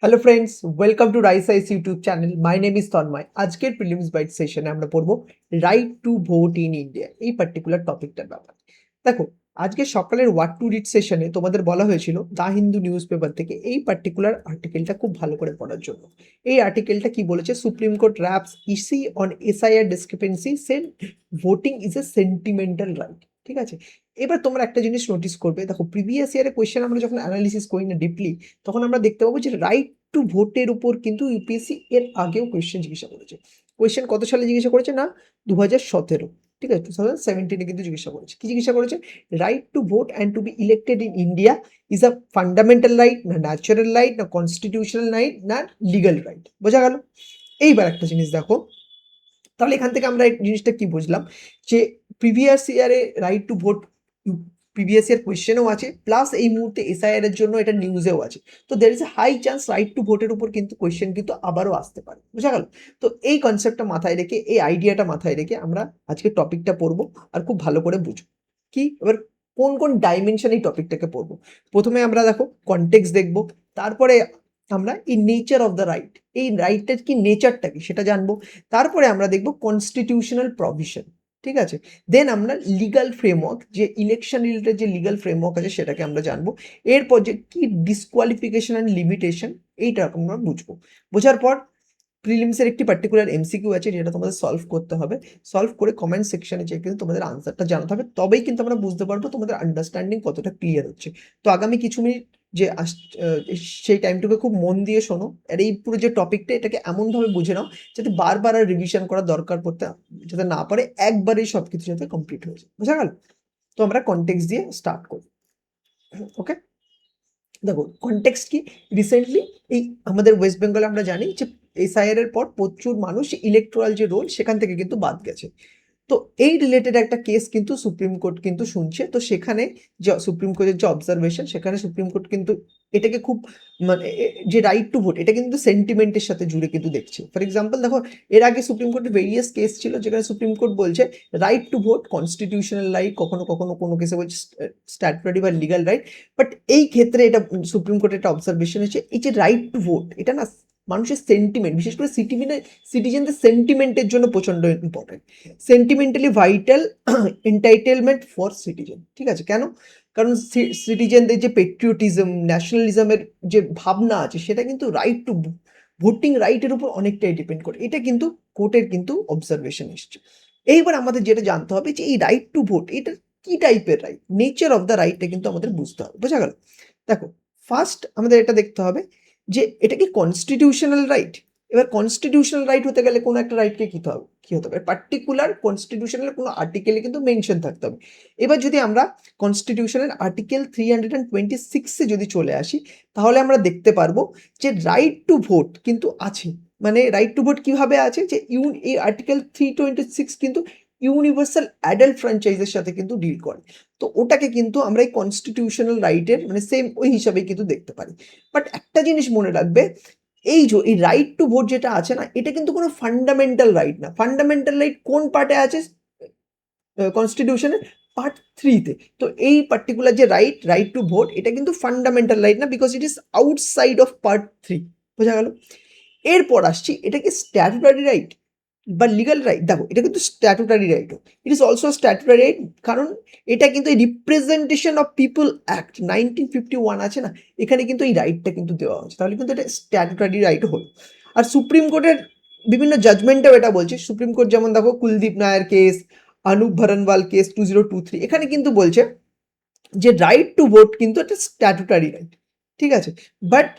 Hello friends, welcome to Rice Ice YouTube channel. My name is Tanmoy. আজকের prelims bite সেশনে আমরা পড়বো right to vote in India, এই particular টপিকটার ব্যাপারে। দেখো, আজকে সকালের ওয়াট টু রিড সেশনে তোমাদের বলা হয়েছিল দ্য হিন্দু নিউজ পেপার থেকে এই পার্টিকুলার আর্টিকেলটা খুব ভালো করে পড়ার জন্য। এই আর্টিকেলটা কি বলেছে? Supreme Court raps EC on SIR discrepancy said voting is a sentimental right. ঠিক আছে, এবার তোমরা একটা জিনিস নোটিস করবে। দেখো, প্রিভিয়াস ইয়ারের কোয়েশ্চেন আমরা যখন অ্যানালিসিস করি না ডিপলি, তখন আমরা দেখতে পাবো যে রাইট টু ভোটের উপর কিন্তু ইউপিএসসি এর আগেও কোয়েশ্চেন জিজ্ঞাসা করেছে। কোয়েশ্চেন কত সালে জিজ্ঞাসা করেছে? না, 2017। ঠিক আছে, 2017 কিন্তু জিজ্ঞাসা করেছে। কি জিজ্ঞাসা করেছে? Right to vote and to be elected in India is a fundamental right, না ন্যাচারাল রাইট, না কনস্টিটিউশনাল রাইট, না লিগাল রাইট। বোঝা গেল? এইবার একটা জিনিস দেখো, তাহলে এখান থেকে আমরা এই জিনিসটা কি বুঝলাম? যে প্রিভিয়াস ইয়ারে right to vote previous year কোয়েশ্চেনও আছে, প্লাস এই মুহূর্তে এসআইআর এর জন্য এটা নিউজেও আছে। তো there is a high chance right to ভোটের উপর কিন্তু কোয়েশ্চেন কিন্তু আবারও আসতে পারে। বোঝা গেল? তো এই কনসেপ্টটা মাথায় রেখে, এই আইডিয়াটা মাথায় রেখে আমরা আজকে টপিকটা পড়বো আর খুব ভালো করে বুঝবো। কি এবার কোন কোন ডাইমেনশন এই টপিকটাকে পড়বো? প্রথমে আমরা দেখো কনটেক্সট দেখবো, তারপরে আমরা এই নেচার অফ দ্য রাইট, এই রাইটের কি নেচারটা কি সেটা জানবো, তারপরে আমরা দেখব কনস্টিটিউশনাল প্রভিশন। ঠিক আছে, দেন আমরা লিগাল ফ্রেমওয়ার্ক, যে ইলেকশন রিলেটেড যে লিগাল ফ্রেমওয়ার্ক আছে সেটাকে আমরা জানবো। এরপর যে কি ডিসকোয়ালিফিকেশন অ্যান্ড লিমিটেশন, এইটা আমরা বুঝবো। বোঝার পর প্রিলিমসের একটি পার্টিকুলার এমসিকিউ আছে যেটা তোমাদের সলভ করতে হবে। সলভ করে কমেন্ট সেকশনে চেয়ে কিন্তু তোমাদের আনসারটা জানাতে হবে, তবেই কিন্তু আমরা বুঝতে পারবো তোমাদের আন্ডারস্ট্যান্ডিং কতটা ক্লিয়ার হচ্ছে। তো আগামী কিছু মিনিট যে সেই টাইমটুকু খুব মন দিয়ে শোনো, আর এই পুরো যে টপিকটা এটাকে এমনভাবে বুঝে নাও যাতে বারবার আর রিভিশন করার দরকার পড়তে যাতে না পারে, একবারেই সব কিছু যাতে কমপ্লিট হয়ে যায়। বোঝা গেল? তো আমরা কনটেক্সট দিয়ে স্টার্ট করি। ওকে, দেখো কনটেক্সট কি। রিসেন্টলি এই আমাদের ওয়েস্ট বেঙ্গলে আমরা জানি যে এসআইআর এর পর প্রচুর মানুষ ইলেকট্রাল যে রোল সেখান থেকে কিন্তু বাদ গেছে। তো এই রিলেটেড একটা কেস কিন্তু সুপ্রিম কোর্ট কিন্তু শুনছে। তো সেখানে যে সুপ্রিম কোর্টের যে অবজারভেশন, সেখানে সুপ্রিম কোর্ট কিন্তু এটাকে খুব মানে যে রাইট টু ভোট এটা কিন্তু সেন্টিমেন্টের সাথে জুড়ে কিন্তু দেখছে। ফর এক্সাম্পল দেখো, এর আগে সুপ্রিম কোর্টের ভেরিয়াস কেস ছিল যেখানে সুপ্রিম কোর্ট বলছে right to vote constitutional right, কখনো কখনো কোনো কেসে বলছে স্ট্যাটুটরি বা লিগাল রাইট। বাট এই ক্ষেত্রে এটা সুপ্রিম কোর্টের একটা অবজারভেশন হচ্ছে, এই যে রাইট টু ভোট এটা না মানুষের সেন্টিমেন্ট, বিশেষ করে সিটিজেনদের সেন্টিমেন্টের জন্য প্রচন্ড important, sentimentally vital entitlement for citizen. ঠিক আছে, কেন? কারণ সিটিজেনদের যে পেট্রিয়টিজম, ন্যাশনালিজমের যে ভাবনা আছে সেটা কিন্তু রাইট টু ভোটিং রাইটের উপর অনেকটাই ডিপেন্ড করে। এটা কিন্তু কোর্টের কিন্তু অবজারভেশন এসছে। এইবার আমাদের যেটা জানতে হবে যে এই রাইট টু ভোট এটা কি টাইপের রাইট, নেচার অফ দ্য রাইটটা কিন্তু আমাদের বুঝতে হবে। বোঝা গেল? দেখো, ফার্স্ট আমাদের এটা দেখতে হবে যে এটা কি কনস্টিটিউশনাল রাইট। এবার কনস্টিটিউশনাল রাইট হতে গেলে কোনো একটা রাইটকে কি হতে হবে? পার্টিকুলার কনস্টিটিউশনের কোনো আর্টিকেলে কিন্তু মেনশন থাকতে হবে। এবার যদি আমরা কনস্টিটিউশনের আর্টিকেল 326-এ যদি চলে আসি, তাহলে আমরা দেখতে পারবো যে রাইট টু ভোট কিন্তু আছে। মানে রাইট টু ভোট কিভাবে আছে, যে এই আর্টিকেল 326 কিন্তু ইউনিভার্সাল অ্যাডাল্ট ফ্র্যাঞ্চাইজের সাথে কিন্তু ডিল করে। তো ওটাকে কিন্তু আমরা এই কনস্টিটিউশনাল রাইটের মানে সেম ওই হিসাবেই কিন্তু দেখতে পারি। বাট একটা জিনিস মনে রাখবে, এই যে এই রাইট টু ভোট যেটা আছে না, এটা কিন্তু কোনো ফান্ডামেন্টাল রাইট না। ফান্ডামেন্টাল রাইট কোন পার্টে আছে? কনস্টিটিউশনের পার্ট 3-তে। তো এই পার্টিকুলার যে রাইট টু ভোট এটা কিন্তু ফান্ডামেন্টাল রাইট না, because it is outside of part 3। বোঝা গেল? এরপর আসছি, এটা কি স্ট্যাটুটারি রাইট বা লিগাল রাইট? দেখো, এটা কিন্তু স্ট্যাটুটারি রাইটও। It is also statutory right, কারণ এটা কিন্তু এই রিপ্রেজেন্টেশন অফ পিপল অ্যাক্ট 1951 আছে না, এখানে কিন্তু এই রাইটটা কিন্তু দেওয়া হচ্ছে। তাহলে কিন্তু এটা স্ট্যাটুটারি রাইট হলো। আর সুপ্রিম কোর্টের বিভিন্ন জাজমেন্টেও এটা বলছে। সুপ্রিম কোর্ট যেমন দেখো কুলদীপ নায়ার কেস, অনুপ ভরনওয়াল কেস 2023, এখানে কিন্তু বলছে যে রাইট টু ভোট কিন্তু একটা স্ট্যাটুটারি রাইট। ঠিক আছে, but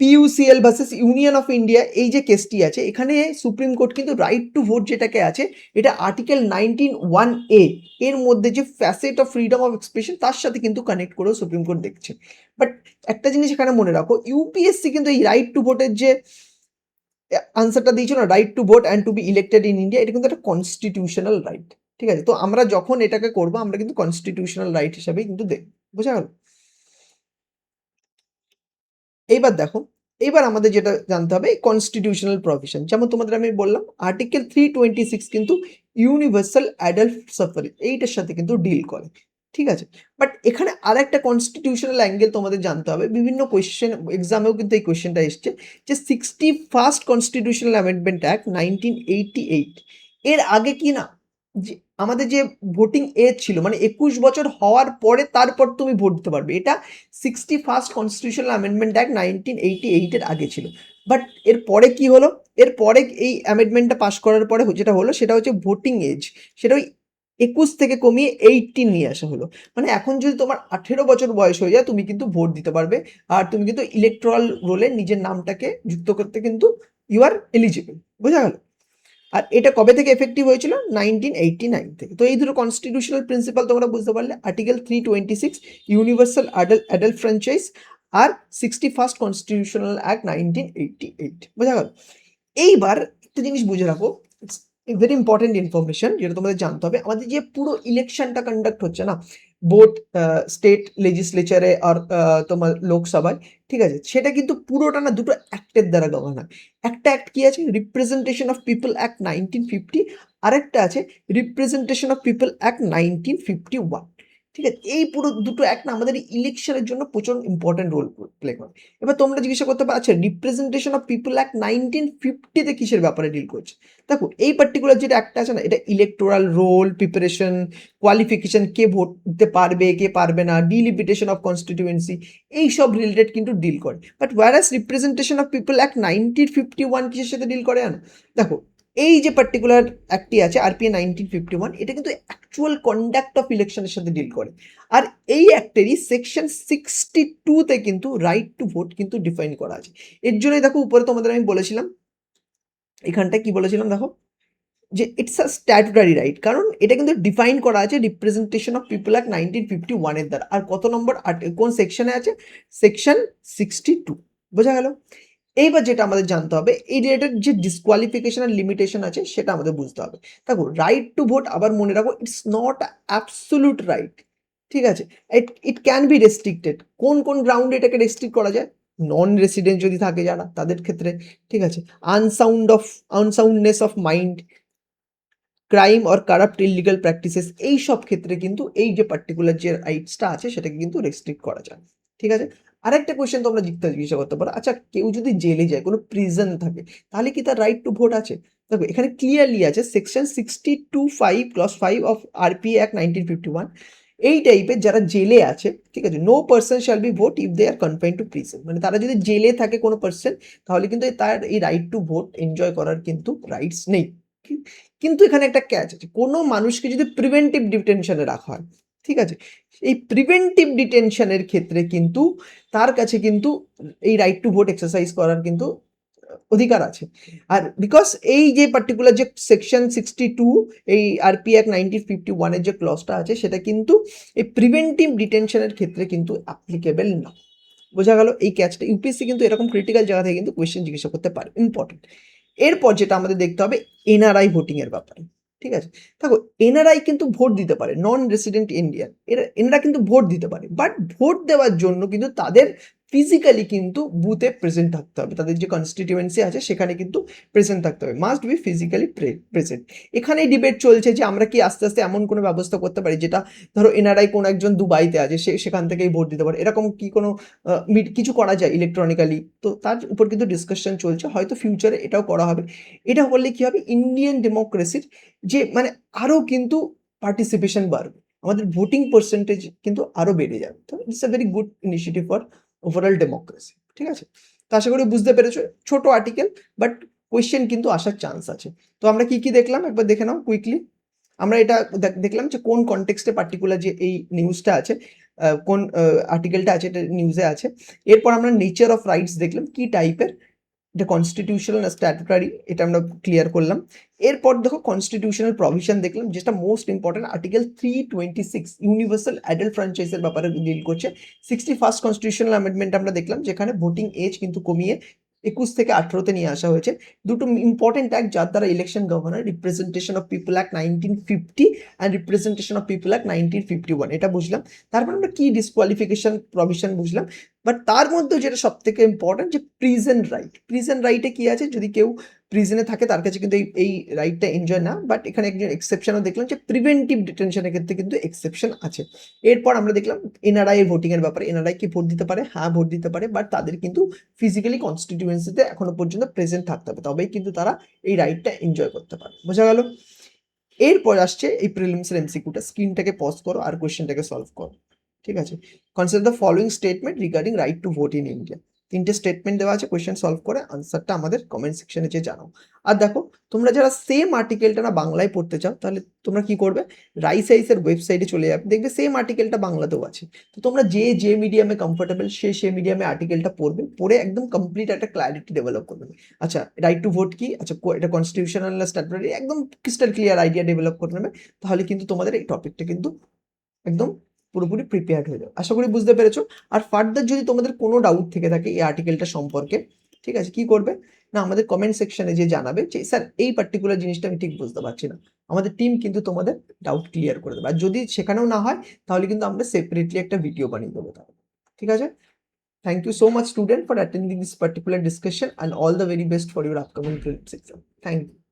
PUCL versus Union of India এই যে কেসটি আছে, এখানে সুপ্রিম কোর্ট কিন্তু রাইট টু ভোট যেটাকে আছে এটা আর্টিকেল 19(1)(a) এর মধ্যে যে facet of freedom of expression তার সাথে কিন্তু কানেক্ট করেও সুপ্রিম কোর্ট দেখছে। বাট একটা জিনিস এখানে মনে রাখো, ইউপিএসসি কিন্তু এই রাইট টু ভোটের যে আনসারটা দিয়েছিল না, right to vote and to be elected in India, এটা কিন্তু একটা কনস্টিটিউশনাল রাইট। ঠিক আছে, তো আমরা যখন এটাকে করবো আমরা কিন্তু কনস্টিটিউশনাল রাইট হিসাবে কিন্তু দেখবো। বোঝা গেল? এইবার দেখো, এবার আমাদের যেটা জানতে হবে কনস্টিটিউশনাল প্রভিশন, যেমন তোমাদের আমি বললাম আর্টিকেল 326 কিন্তু ইউনিভার্সাল অ্যাডাল্ট সাফারেজ এইটার সাথে কিন্তু ডিল করে। ঠিক আছে? বাট এখানে আরেকটা কনস্টিটিউশনাল অ্যাঙ্গেল তোমাদের জানতে হবে। বিভিন্ন কোয়েশ্চেন এক্সামেও কিন্তু এই কোয়েশ্চেনটা এসছে যে 61st কনস্টিটিউশনাল অ্যামেন্ডমেন্ট অ্যাক্ট 1988 এর আগে কি না যে আমাদের যে ভোটিং এজ ছিল মানে 21 বছর হওয়ার পরে তারপর তুমি ভোট দিতে পারবে। এটা 61st কনস্টিটিউশনাল অ্যামেন্ডমেন্ট অ্যাক্ট 1988 এর আগে ছিল। বাট এর পরে কি হলো? এর পরে এই অ্যামেন্ডমেন্টটা পাস করার পরে যেটা হলো সেটা হচ্ছে ভোটিং এজ। সেটা ওই 21 থেকে কমিয়ে 18 নিয়ে আসা হলো। মানে এখন যদি তোমার 18 বছর বয়স হয়ে যায় তুমি কিন্তু ভোট দিতে পারবে। আর তুমি কিন্তু ইলেকটোরাল রোলে নিজের নামটাকে যুক্ত করতে কিন্তু ইউ আর এলিজিবল। বোঝা গেল? আর এটা কবে থেকে এফেক্টিভ হয়েছিল? 1989 থেকে। তো এই দুটো কনস্টিটিউশনাল প্রিন্সিপাল তোমরা বুঝতে পারলে। আর্টিকেল 326 ইউনিভার্সাল অ্যাডাল্ট ফ্র্যাঞ্চাইজ আর 61st কনস্টিটিউশনাল অ্যাক্ট 1988। বোঝা গেল? এইবার একটা জিনিস বুঝে রাখো, ইটস ভেরি ইম্পর্টেন্ট ইনফরমেশন যেটা তোমাদের জানতে হবে। আমাদের যে পুরো ইলেকশনটা কন্ডাক্ট হচ্ছে না বোথ স্টেট লেজিসলেচারে আর তোমার লোকসভায়, ঠিক আছে, সেটা কিন্তু পুরোটা না দুটো অ্যাক্টের দ্বারা গভর্ন হয়। একটা অ্যাক্ট কি আছে? রিপ্রেজেন্টেশন অফ পিপল অ্যাক্ট 1950, আরেকটা আছে রিপ্রেজেন্টেশন অফ পিপল অ্যাক্ট 1951। ঠিক আছে, এই পুরো দুটো অ্যাক্ট না আমাদের ইলেকশনের জন্য প্রচুর ইম্পর্টেন্ট রোল প্লে করে। এবার তোমরা জিজ্ঞাসা করতে পারো, আচ্ছা রিপ্রেজেন্টেশন অফ পিপল অ্যাক্ট 1950-তে কিসের ব্যাপারে ডিল করছে? দেখো এই পার্টিকুলার যেটা একটা আছে না, এটা ইলেকটোরাল রোল প্রিপারেশন, কোয়ালিফিকেশন, কে ভোট দিতে পারবে কে পারবে না, ডিলিমিটেশন অফ কনস্টিটিউয়েন্সি, এই সব রিলেটেড কিন্তু ডিল করে। But Warsaw representation of people act 1951 কিসের সাথে ডিল করে জানো? দেখো এই যে পার্টিকুলার অ্যাক্টটি আছে আরপিএ 1951, এটা কিন্তু অ্যাকচুয়াল কন্ডাক্ট অফ ইলেকশনের সাথে ডিল করে। আর এই অ্যাক্টেরই সেকশন 62-তে কিন্তু রাইট টু ভোট কিন্তু ডিফাইন করা আছে। এর জন্যই দেখো উপরে তোমাদের আমি বলেছিলাম, এখানটা কি বলেছিলাম দেখো, যে ইটস আ স্ট্যাটুটারি রাইট, কারণ এটা কিন্তু ডিফাইন করা আছে রিপ্রেজেন্টেশন অফ পিপল অ্যাক্ট 1951 এর দ্বারা। আর কত নম্বর কোন সেকশনে আছে? সেকশন 62। বোঝা গেল? এইবার যেটা আমাদের জানতে হবে, এই রিলেটেড যে ডিসকোয়ালিফিকেশন আর লিমিটেশন আছে সেটা আমাদের বুঝতে হবে। দেখো রাইট টু ভোট আবার মনে রাখো, ইটস নট অ্যাবসোলুট রাইট। ঠিক আছে, ইট ক্যান বি রেস্ট্রিক্টেড। কোন কোন গ্রাউন্ডে এটাকে রেস্ট্রিক্ট করা যায়? নন রেসিডেন্ট যদি থাকে যারা, তাদের ক্ষেত্রে। ঠিক আছে, আনসাউন্ডনেস of mind, crime or corrupt illegal practices, এই সব ক্ষেত্রে কিন্তু এই যে পার্টিকুলার যে রাইটসটা আছে সেটাকে কিন্তু রেস্ট্রিক্ট করা যায়। ঠিক আছে, আরেকটা কোয়েশ্চেন তোমরা জিজ্ঞাসা করতে পারো, আচ্ছা কেউ যদি জেলে যায়, কোনো প্রিজন থাকে, তাহলে কি তার রাইট টু ভোট আছে? দেখো এখানে ক্লিয়ারলি আছে section 62(5) clause 5 of RPA act 1951, এই টাইপের যারা জেলে আছে, ঠিক আছে, no person shall be vote if they are confined to prison. মানে তারা যদি জেলে থাকে কোনো পার্সন, তাহলে কিন্তু তার এই রাইট টু ভোট এনজয় করার কিন্তু রাইটস নেই। কিন্তু এখানে একটা ক্যাচ আছে, কোনো মানুষকে যদি প্রিভেন্টিভ ডিটেনশনে রাখা হয়, ঠিক আছে, এই প্রিভেন্টিভ ডিটেনশনের ক্ষেত্রে কিন্তু তার কাছে কিন্তু এই রাইট টু ভোট এক্সারসাইজ করার কিন্তু অধিকার আছে। আর বিকজ এই যে পার্টিকুলার যে সেকশন 62 এই আরপি অ্যাক্ট 1951 এর যে ক্লজটা আছে সেটা কিন্তু এই প্রিভেন্টিভ ডিটেনশনের ক্ষেত্রে কিন্তু অ্যাপ্লিকেবল না। বোঝা গেল এই ক্যাচটা? ইউপিএসসি কিন্তু এরকম ক্রিটিক্যাল জায়গা থেকে কিন্তু কোয়েশ্চেন জিজ্ঞাসা করতে পারে, ইম্পর্টেন্ট। এরপর যেটা আমাদের দেখতে হবে এনআরআই ভোটিং এর ব্যাপারে। ঠিক আছে, দেখো এনআরআই কিন্তু ভোট দিতে পারে, নন রেসিডেন্ট ইন্ডিয়ান, এনারা কিন্তু ভোট দিতে পারে। বাট ভোট দেওয়ার জন্য কিন্তু তাদের ফিজিক্যালি কিন্তু বুথে প্রেজেন্ট থাকতে হবে, তাদের যে কনস্টিটিউয়েন্সি আছে সেখানে কিন্তু প্রেজেন্ট থাকতে হবে, মাস্ট বি ফিজিক্যালি প্রেজেন্ট। এখানেই ডিবেট চলছে যে আমরা কি আস্তে আস্তে এমন কোনো ব্যবস্থা করতে পারি যেটা, ধরো এনআরআই কোনো একজন দুবাইতে আছে, সেখান থেকেই ভোট দিতে পারে, এরকম কি কোনো কিছু করা যায় ইলেকট্রনিক্যালি? তো তার উপর কিন্তু ডিসকাশন চলছে, হয়তো ফিউচারে এটাও করা হবে। এটা করলে কি হবে, ইন্ডিয়ান ডেমোক্রেসির যে মানে আরও কিন্তু পার্টিসিপেশন বাড়বে, আমাদের ভোটিং পার্সেন্টেজ কিন্তু আরও বেড়ে যাবে। তো it's a very good initiative for overall democracy. ঠিক আছে, তো আশা করি বুঝতে পেরেছো, ছোট আর্টিকেল বাট কোয়েশ্চেন কিন্তু আসার চান্স আছে। তো আমরা কি কি দেখলাম একবার দেখে নাও কুইকলি। আমরা এটা দেখলাম যে কোন কনটেক্সটে পার্টিকুলার যে এই নিউজটা আছে, কোন আর্টিকেলটা আছে, এটা নিউজে আছে। এরপর আমরা নেচার অফ রাইটস দেখলাম, কি টাইপের, এটা কনস্টিটিউশনাল না স্ট্যাটুটারি, এটা আমরা ক্লিয়ার করলাম। এরপর দেখো কনস্টিটিউশনাল প্রভিশন দেখলাম, যেটা most important article 326 universal adult ফ্র্যাঞ্চাইজের ব্যাপারে ডিল করছে। 61st কনস্টিটিউশনাল অ্যামেন্ডমেন্ট আমরা দেখলাম, যেখানে ভোটিং এজ কিন্তু কমিয়ে 21 থেকে 18-তে নিয়ে আসা হয়েছে। দুটো ইম্পর্টেন্ট অ্যাক্ট যার দ্বারা election governor, representation of people act 1950 and representation of people act 1951, এটা বুঝলাম। তারপর আমরা কি ডিসকোয়ালিফিকেশন প্রভিশন বুঝলাম। বাট তার মধ্যে যেটা সব থেকে ইম্পর্টেন্ট, যে প্রিজন রাইট, প্রিজন রাইটে কি আছে, যদি কেউ প্রিজনে থাকে তার কাছে কিন্তু এই রাইটটা এনজয় না, বাট এখানে একজন এক্সেপশনও দেখলাম যে প্রিভেন্টিভ ডিটেনশনের ক্ষেত্রে কিন্তু এক্সেপশন আছে। এরপর আমরা দেখলাম এনআরআই এর ভোটিং এর ব্যাপারে। এনআরআই কি ভোট দিতে পারে? হ্যাঁ, ভোট দিতে পারে, বাট তাদের কিন্তু ফিজিক্যালি কনস্টিটিউয়েন্সিতে এখনো পর্যন্ত প্রেজেন্ট থাকতে হবে, তবেই কিন্তু তারা এই রাইটটা এনজয় করতে পারে। বোঝা গেল? এরপর আসছে এই প্রিলিমসের এমসিকিউটা। স্ক্রিনটাকে পজ করো আর কোয়েশ্চেনটাকে সলভ করো। ঠিক আছে? Consider the following statement regarding right to vote in India. 3টে স্টেটমেন্ট দেওয়া আছে, কোয়েশ্চেন সলভ করে আনসারটা আমাদের কমেন্ট সেকশনে যেয়ে জানাও। আর দেখো, তোমরা যারা সেম আর্টিকেলটা না বাংলায় পড়তে চাও, তাহলে তোমরা কি করবে? রাইস আইসের ওয়েবসাইটে চলে যাবে, দেখবে সেম আর্টিকেলটা বাংলাতেও আছে। তো তোমরা যে মিডিয়ামে কমফোর্টেবল সে মিডিয়ামে আর্টিকেলটা পড়বে, পড়ে একদম কমপ্লিট একটা ক্ল্যারিটি ডেভেলপ করবে। আচ্ছা, রাইট টু ভোট কি? আচ্ছা, এটা কনস্টিটিউশনাল না স্ট্যাটুটরি? একদম ক্রিস্টাল ক্লিয়ার আইডিয়া ডেভেলপ করে নেবে। তাহলে কিন্তু তোমাদের এই টপিকটা কিন্তু একদম পুরোপুরি প্রিপেয়ার্ড হয়ে যাবে। আশা করি বুঝতে পেরেছো। আর ফার্দার যদি তোমাদের কোনো ডাউট থেকে থাকে এই আর্টিকেলটা সম্পর্কে, ঠিক আছে, কি করবে না, আমাদের কমেন্ট সেকশনে যে জানাবে যে স্যার এই পার্টিকুলার জিনিসটা আমি ঠিক বুঝতে পারছি না, আমাদের টিম কিন্তু তোমাদের ডাউট ক্লিয়ার করে দেবে। আর যদি সেখানেও না হয়, তাহলে কিন্তু আমরা সেপারেটলি একটা ভিডিও বানিয়ে দেবো তাহলে। ঠিক আছে? Thank you so much student for attending this particular discussion, and all the very best for your upcoming prelims exam. Thank you.